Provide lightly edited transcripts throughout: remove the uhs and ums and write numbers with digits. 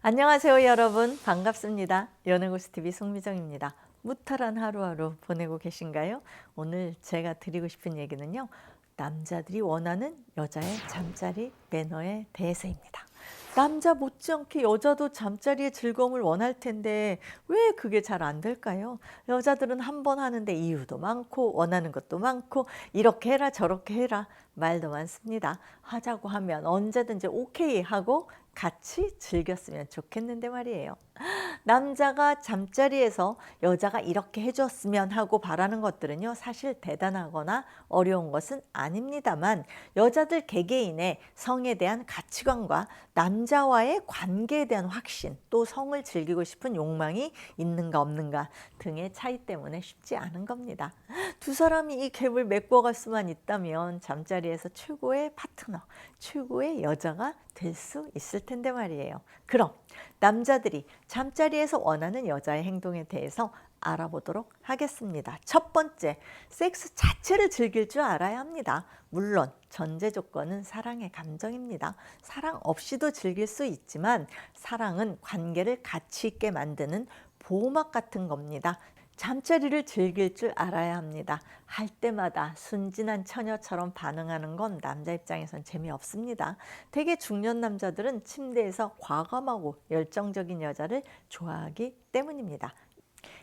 안녕하세요 여러분, 반갑습니다. 연애고스TV 송미정입니다. 무탈한 하루하루 보내고 계신가요? 오늘 제가 드리고 싶은 얘기는요, 남자들이 원하는 여자의 잠자리 매너에 대해서입니다. 남자 못지않게 여자도 잠자리의 즐거움을 원할 텐데 왜 그게 잘 안 될까요? 여자들은 한 번 하는데 이유도 많고 원하는 것도 많고 이렇게 해라 저렇게 해라 말도 많습니다. 하자고 하면 언제든지 오케이 하고 같이 즐겼으면 좋겠는데 말이에요. 남자가 잠자리에서 여자가 이렇게 해줬으면 하고 바라는 것들은요, 사실 대단하거나 어려운 것은 아닙니다만, 여자들 개개인의 성에 대한 가치관과 남자와의 관계에 대한 확신, 또 성을 즐기고 싶은 욕망이 있는가 없는가 등의 차이 때문에 쉽지 않은 겁니다. 두 사람이 이 갭을 메꿔갈 수만 있다면 잠자리에서 최고의 파트너, 최고의 여자가 될 수 있을 텐데 말이에요. 그럼 남자들이 잠자리에서 원하는 여자의 행동에 대해서 알아보도록 하겠습니다. 첫 번째, 섹스 자체를 즐길 줄 알아야 합니다. 물론 전제 조건은 사랑의 감정입니다. 사랑 없이도 즐길 수 있지만 사랑은 관계를 가치 있게 만드는 보호막 같은 겁니다. 잠자리를 즐길 줄 알아야 합니다. 할 때마다 순진한 처녀처럼 반응하는 건 남자 입장에선 재미없습니다. 대개 중년 남자들은 침대에서 과감하고 열정적인 여자를 좋아하기 때문입니다.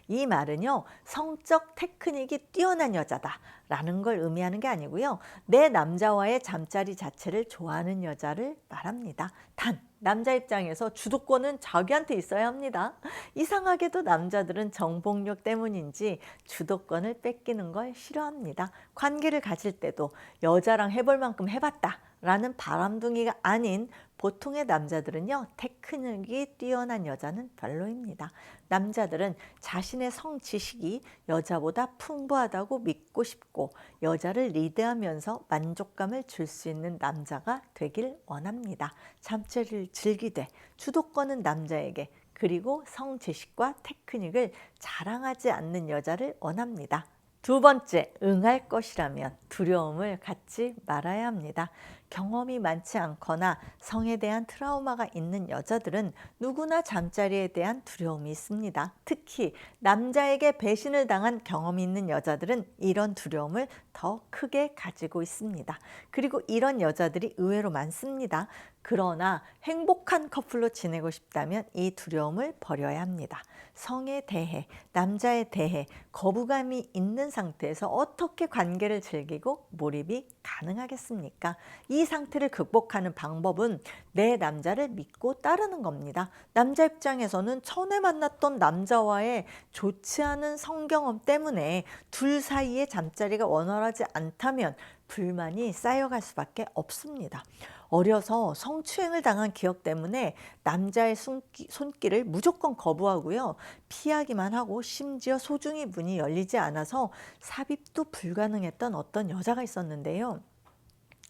이 말은요, 성적 테크닉이 뛰어난 여자다라는 걸 의미하는 게 아니고요, 내 남자와의 잠자리 자체를 좋아하는 여자를 말합니다. 단 남자 입장에서 주도권은 자기한테 있어야 합니다. 이상하게도 남자들은 정복력 때문인지 주도권을 뺏기는 걸 싫어합니다. 관계를 가질 때도 여자랑 해볼 만큼 해봤다 라는 바람둥이가 아닌 보통의 남자들은요, 테크닉이 뛰어난 여자는 별로입니다. 남자들은 자신의 성 지식이 여자보다 풍부하다고 믿고 싶고 여자를 리드하면서 만족감을 줄 수 있는 남자가 되길 원합니다. 잠자리를 즐기되 주도권은 남자에게, 그리고 성 지식과 테크닉을 자랑하지 않는 여자를 원합니다. 두 번째, 응할 것이라면 두려움을 갖지 말아야 합니다. 경험이 많지 않거나 성에 대한 트라우마가 있는 여자들은 누구나 잠자리에 대한 두려움이 있습니다. 특히 남자에게 배신을 당한 경험이 있는 여자들은 이런 두려움을 더 크게 가지고 있습니다. 그리고 이런 여자들이 의외로 많습니다. 그러나 행복한 커플로 지내고 싶다면 이 두려움을 버려야 합니다. 성에 대해, 남자에 대해 거부감이 있는 상태에서 어떻게 관계를 즐기고 몰입이 가능하겠습니까? 이 상태를 극복하는 방법은 내 남자를 믿고 따르는 겁니다. 남자 입장에서는 전에 만났던 남자와의 좋지 않은 성경험 때문에 둘 사이의 잠자리가 원활하지 않다면 불만이 쌓여갈 수밖에 없습니다. 어려서 성추행을 당한 기억 때문에 남자의 손길을 무조건 거부하고요, 피하기만 하고 심지어 소중히 문이 열리지 않아서 삽입도 불가능했던 어떤 여자가 있었는데요.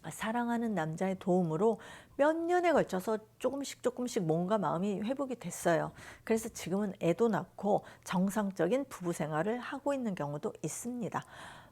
사랑하는 남자의 도움으로 몇 년에 걸쳐서 조금씩 뭔가 마음이 회복이 됐어요. 그래서 지금은 애도 낳고 정상적인 부부 생활을 하고 있는 경우도 있습니다.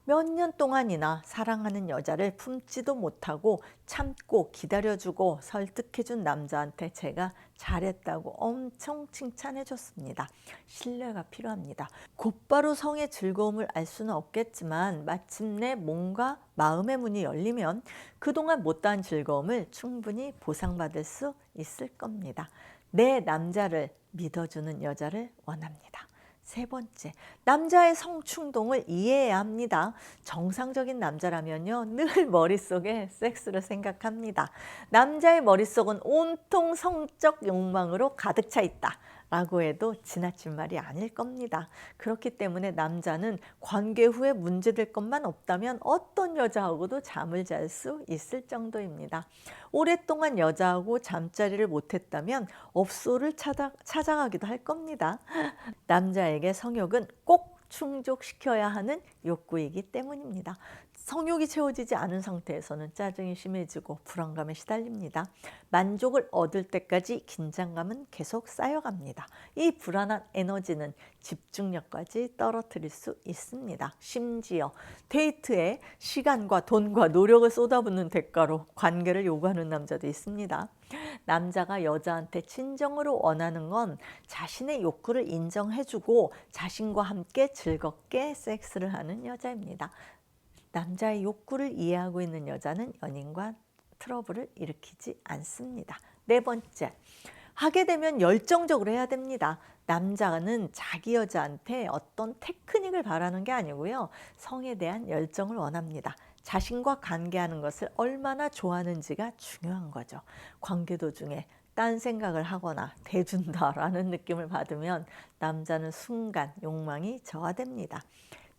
몇 년 동안이나 사랑하는 여자를 품지도 못하고 참고 기다려주고 설득해준 남자한테 제가 잘했다고 엄청 칭찬해줬습니다. 신뢰가 필요합니다. 곧바로 성의 즐거움을 알 수는 없겠지만 마침내 몸과 마음의 문이 열리면 그동안 못다한 즐거움을 충분히 보상받을 수 있을 겁니다. 내 남자를 믿어주는 여자를 원합니다. 세 번째, 남자의 성충동을 이해해야 합니다. 정상적인 남자라면요, 늘 머릿속에 섹스를 생각합니다. 남자의 머릿속은 온통 성적 욕망으로 가득 차 있다 라고 해도 지나친 말이 아닐 겁니다. 그렇기 때문에 남자는 관계 후에 문제될 것만 없다면 어떤 여자하고도 잠을 잘 수 있을 정도입니다. 오랫동안 여자하고 잠자리를 못했다면 업소를 찾아가기도 할 겁니다. 남자에게 성욕은 꼭 충족시켜야 하는 욕구이기 때문입니다. 성욕이 채워지지 않은 상태에서는 짜증이 심해지고 불안감에 시달립니다. 만족을 얻을 때까지 긴장감은 계속 쌓여갑니다. 이 불안한 에너지는 집중력까지 떨어뜨릴 수 있습니다. 심지어 데이트에 시간과 돈과 노력을 쏟아붓는 대가로 관계를 요구하는 남자도 있습니다. 남자가 여자한테 진정으로 원하는 건 자신의 욕구를 인정해주고 자신과 함께 즐겁게 섹스를 하는 여자입니다. 남자의 욕구를 이해하고 있는 여자는 연인과 트러블을 일으키지 않습니다. 네 번째, 하게 되면 열정적으로 해야 됩니다. 남자는 자기 여자한테 어떤 테크닉을 바라는 게 아니고요. 성에 대한 열정을 원합니다. 자신과 관계하는 것을 얼마나 좋아하는지가 중요한 거죠. 관계 도중에 딴 생각을 하거나 대준다라는 느낌을 받으면 남자는 순간 욕망이 저하됩니다.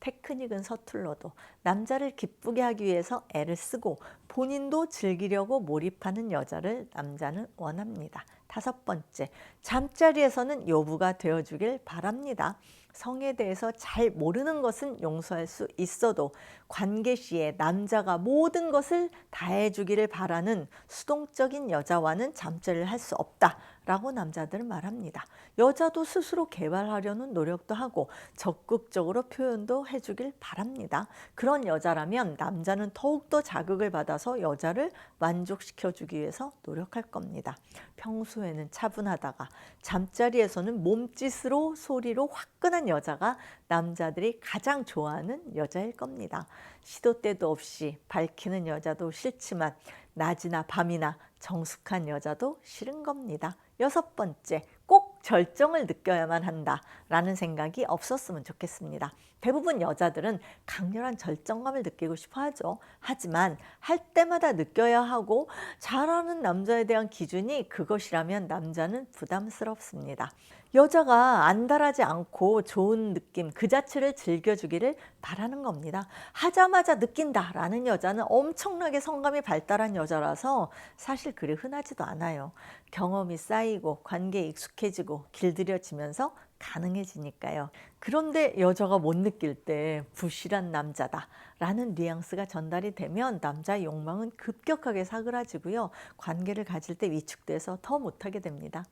테크닉은 서툴러도 남자를 기쁘게 하기 위해서 애를 쓰고 본인도 즐기려고 몰입하는 여자를 남자는 원합니다. 다섯 번째, 잠자리에서는 여부가 되어주길 바랍니다. 성에 대해서 잘 모르는 것은 용서할 수 있어도 관계 시에 남자가 모든 것을 다 해주기를 바라는 수동적인 여자와는 잠자리를 할 수 없다라고 남자들은 말합니다. 여자도 스스로 개발하려는 노력도 하고 적극적으로 표현도 해주길 바랍니다. 그런 여자라면 남자는 더욱더 자극을 받아서 여자를 만족시켜주기 위해서 노력할 겁니다. 평소에는 차분하다가 잠자리에서는 몸짓으로 소리로 화끈한 여자가 남자들이 가장 좋아하는 여자일 겁니다. 시도 때도 없이 밝히는 여자도 싫지만 낮이나 밤이나 정숙한 여자도 싫은 겁니다. 여섯 번째, 꼭 절정을 느껴야만 한다라는 생각이 없었으면 좋겠습니다. 대부분 여자들은 강렬한 절정감을 느끼고 싶어 하죠. 하지만 할 때마다 느껴야 하고 잘하는 남자에 대한 기준이 그것이라면 남자는 부담스럽습니다. 여자가 안달하지 않고 좋은 느낌 그 자체를 즐겨주기를 바라는 겁니다. 하자마자 느낀다라는 여자는 엄청나게 성감이 발달한 여자라서 사실 그리 흔하지도 않아요. 경험이 쌓이고 관계에 익숙해지고 길들여지면서 가능해지니까요. 그런데 여자가 못 느낄 때 부실한 남자다 라는 뉘앙스가 전달이 되면 남자의 욕망은 급격하게 사그라지고요. 관계를 가질 때 위축돼서 더 못하게 됩니다.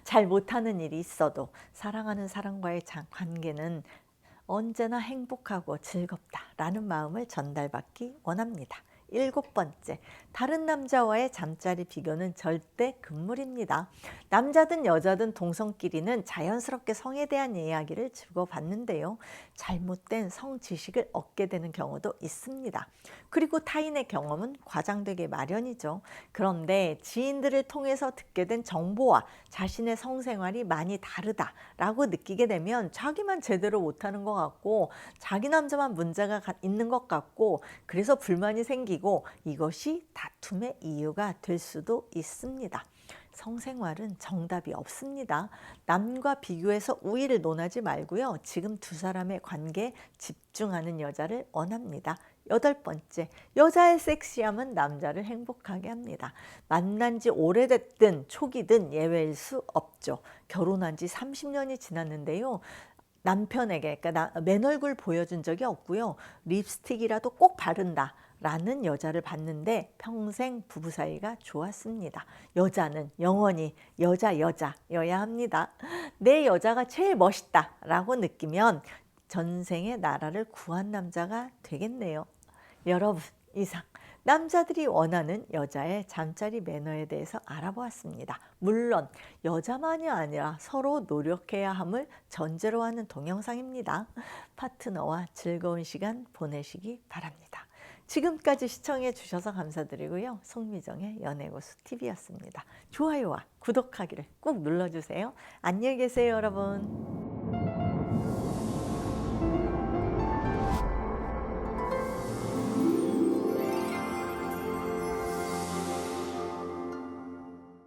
잘 못하는 일이 있어도 사랑하는 사람과의 관계는 언제나 행복하고 즐겁다라는 마음을 전달받기 원합니다. 일곱 번째, 다른 남자와의 잠자리 비교는 절대 금물입니다. 남자든 여자든 동성끼리는 자연스럽게 성에 대한 이야기를 주고받는데요. 잘못된 성 지식을 얻게 되는 경우도 있습니다. 그리고 타인의 경험은 과장되게 마련이죠. 그런데 지인들을 통해서 듣게 된 정보와 자신의 성생활이 많이 다르다라고 느끼게 되면 자기만 제대로 못하는 것 같고 자기 남자만 문제가 있는 것 같고 그래서 불만이 생기고 이것이 다툼의 이유가 될 수도 있습니다. 성생활은 정답이 없습니다. 남과 비교해서 우위를 논하지 말고요. 지금 두 사람의 관계에 집중하는 여자를 원합니다. 여덟 번째, 여자의 섹시함은 남자를 행복하게 합니다. 만난 지 오래됐든 초기든 예외일 수 없죠. 결혼한 지 30년이 지났는데요. 남편에게 그러니까 맨 얼굴 보여준 적이 없고요. 립스틱이라도 꼭 바른다. 라는 여자를 봤는데 평생 부부 사이가 좋았습니다. 여자는 영원히 여자여야 합니다. 내 여자가 제일 멋있다 라고 느끼면 전생의 나라를 구한 남자가 되겠네요. 여러분, 이상 남자들이 원하는 여자의 잠자리 매너에 대해서 알아보았습니다. 물론 여자만이 아니라 서로 노력해야 함을 전제로 하는 동영상입니다. 파트너와 즐거운 시간 보내시기 바랍니다. 지금까지 시청해 주셔서 감사드리고요. 송미정의 연애고수 TV였습니다. 좋아요와 구독하기를 꼭 눌러주세요. 안녕히 계세요, 여러분.